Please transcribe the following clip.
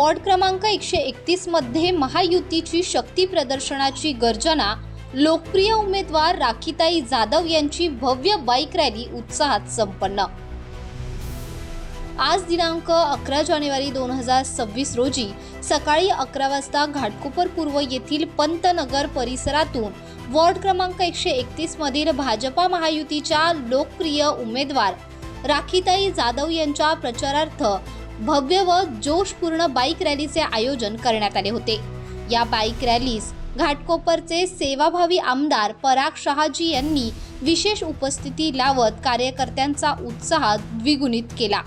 Ward क्रमांक 131 मध्ये महायुतीची शक्ती प्रदर्शनाची गर्जना, लोकप्रिय उमेदवार राखीताई जाधव यांची भव्य बाईक रॅली उत्साहात संपन्न। आज दिनांक 11 जानेवारी 2026 रोजी सकाळी 11 वाजता घाटकोपर पूर्व येथील पंतनगर परिसरातून वॉर्ड क्रमांक 131 मधील भाजपा महायुतीच्या लोकप्रिय उमेदवार राखीताई जाधव यांच्या प्रचारार्थ भव्य व जोशपूर्ण बाईक रॅलीचे आयोजन करण्यात आले होते। या बाईक रॅलीस घाटकोपरचे सेवाभावी आमदार पराग शहाजी यांनी विशेष उपस्थिती लावत कार्यकर्त्यांचा उत्साह द्विगुणित केला।